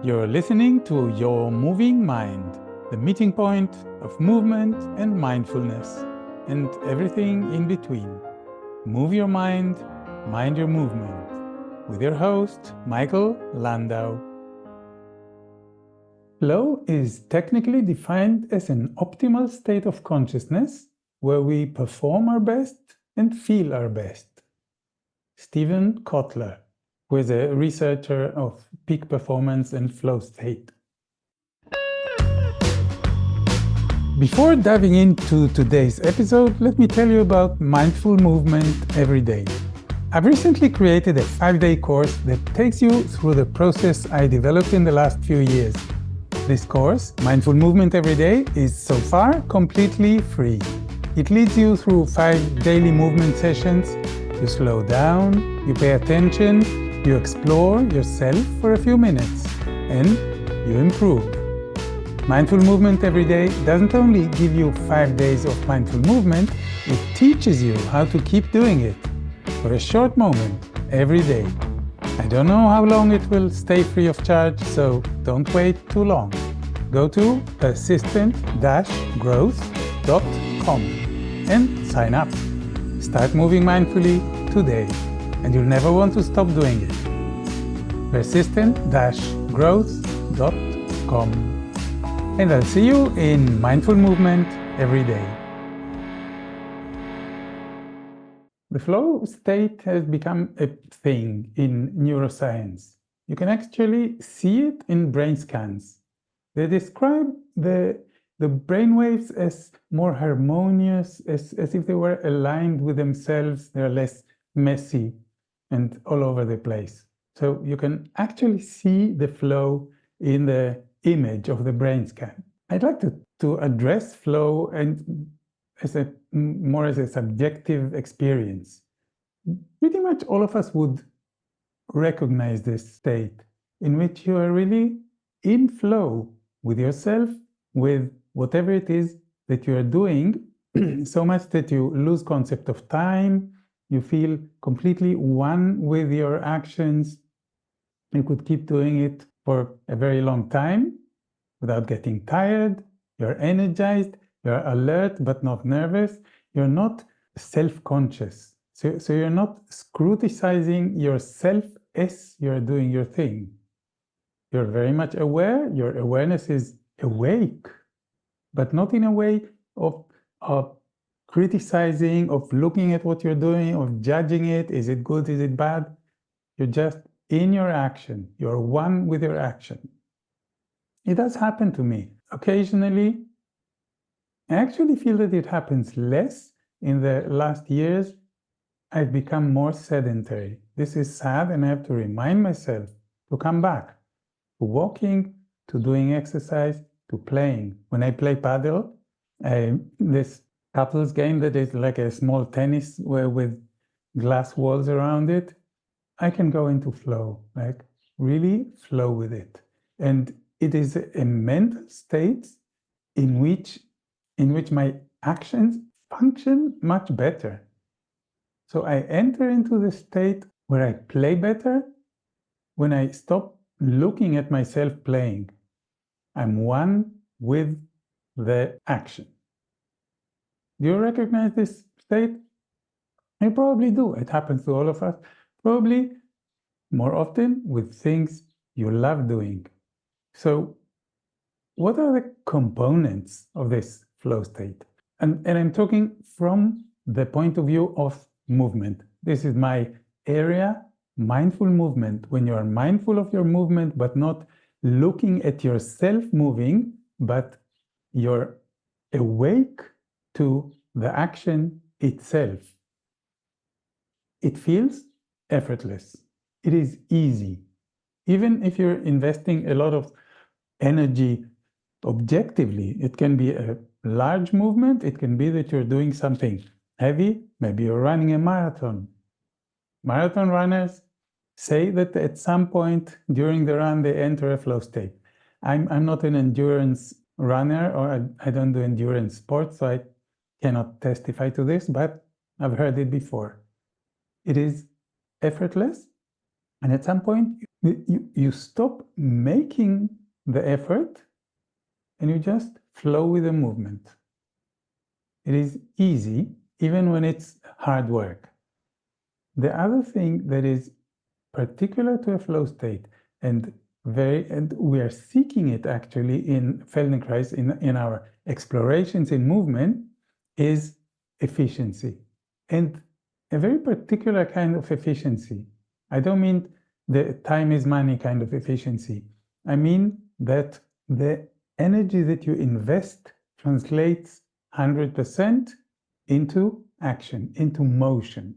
You're listening to Your Moving Mind, the meeting point of movement and mindfulness, and everything in between. Move your mind, mind your movement, with your host, Michael Landau. Flow is technically defined as an optimal state of consciousness where we perform our best and feel our best. Stephen Kotler, who is a researcher of peak performance and flow state. Before diving into today's episode, let me tell you about mindful movement every day. I've recently created a 5-day course that takes you through the process I developed in the last few years. This course, Mindful Movement Every Day, is so far completely free. It leads you through 5 daily movement sessions. You slow down, you pay attention, you explore yourself for a few minutes, and you improve. Mindful Movement Every Day doesn't only give you 5 days of mindful movement, it teaches you how to keep doing it for a short moment every day. I don't know how long it will stay free of charge, so don't wait too long. Go to persistent-growth.com and sign up. Start moving mindfully today, and you'll never want to stop doing it. persistent-growth.com. And I'll see you in mindful movement every day. The flow state has become a thing in neuroscience. You can actually see it in brain scans. They describe the brainwaves as more harmonious, as if they were aligned with themselves. They're less messy and all over the place. So you can actually see the flow in the image of the brain scan. I'd like to address flow and more as a subjective experience. Pretty much all of us would recognize this state in which you are really in flow with yourself, with whatever it is that you are doing, so much that you lose concept of time, you feel completely one with your actions. You could keep doing it for a very long time without getting tired. You're energized, you're alert but not nervous. You're not self-conscious. So you're not scrutinizing yourself as you're doing your thing. You're very much aware. Your awareness is awake, but not in a way of criticizing, of looking at what you're doing, of judging it. Is it good? Is it bad? You're just in your action. You're one with your action. It does happen to me occasionally. I actually feel that it happens less in the last years. I've become more sedentary. This is sad, and I have to remind myself to come back to walking, to doing exercise, to playing. When I play paddle, this couples game that is like a small tennis with glass walls around it, I can go into flow, like really flow with it. And it is a mental state in which my actions function much better. So I enter into the state where I play better when I stop looking at myself playing. I'm one with the action. Do you recognize this state? You probably do. It happens to all of us. Probably more often with things you love doing. So what are the components of this flow state? And I'm talking from the point of view of movement. This is my area, mindful movement. When you are mindful of your movement, but not looking at yourself moving, but you're awake to the action itself. It feels effortless. It is easy. Even if you're investing a lot of energy objectively, it can be a large movement. It can be that you're doing something heavy. Maybe you're running a marathon. Marathon runners say that at some point during the run, they enter a flow state. I'm not an endurance runner, or I don't do endurance sports, so I cannot testify to this, but I've heard it before. It is effortless. And at some point, you stop making the effort and you just flow with the movement. It is easy, even when it's hard work. The other thing that is particular to a flow state, and we are seeking it actually in Feldenkrais, in our explorations in movement, is efficiency. And a very particular kind of efficiency. I don't mean the time is money kind of efficiency. I mean that the energy that you invest translates 100% into action, into motion.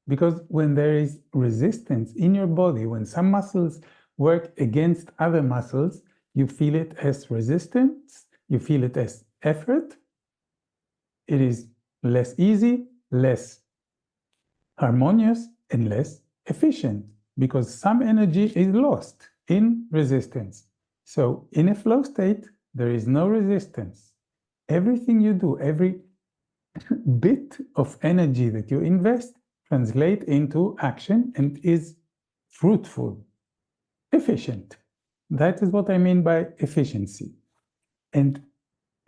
Because when there is resistance in your body, when some muscles work against other muscles, you feel it as resistance, you feel it as effort. It is less easy, less harmonious, and less efficient, because some energy is lost in resistance. So in a flow state, there is no resistance. Everything you do, every bit of energy that you invest, translate into action and is fruitful, efficient. That is what I mean by efficiency. And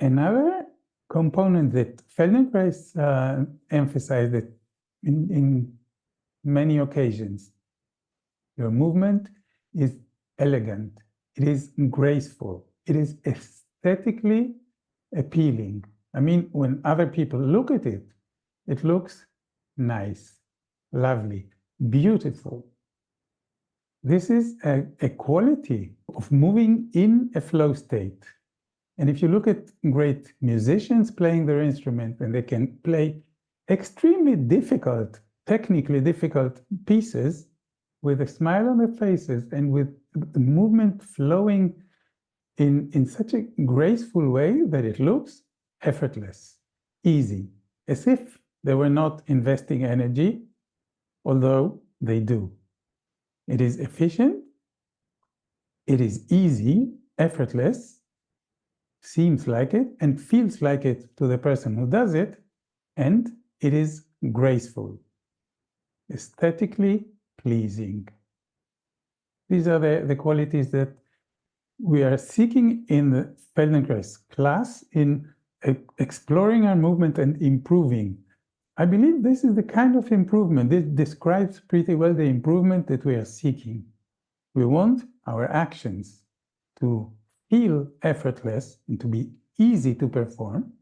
another component that Feldenkrais emphasized it in many occasions, your movement is elegant, it is graceful, it is aesthetically appealing. I mean, when other people look at it, it looks nice, lovely, beautiful. This is a quality of moving in a flow state. And if you look at great musicians playing their instrument, and they can play extremely difficult, technically difficult pieces with a smile on their faces and with the movement flowing in such a graceful way that it looks effortless, easy, as if they were not investing energy, although they do. It is efficient, it is easy, effortless, seems like it, and feels like it to the person who does it, and it is graceful, aesthetically pleasing. These are the qualities that we are seeking in the Feldenkrais class in exploring our movement and improving. I believe this is the kind of improvement. This describes pretty well the improvement that we are seeking. We want our actions to feel effortless and to be easy to perform.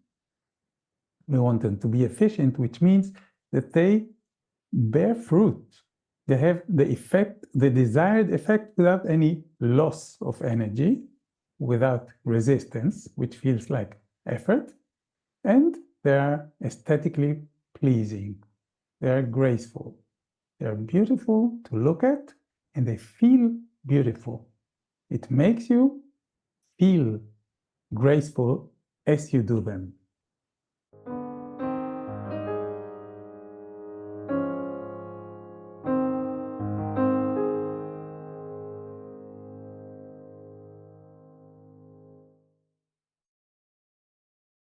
We want them to be efficient, which means that they bear fruit. They have the effect, the desired effect, without any loss of energy, without resistance, which feels like effort, and they are aesthetically pleasing. They are graceful. They are beautiful to look at, and they feel beautiful. It makes you feel graceful as you do them.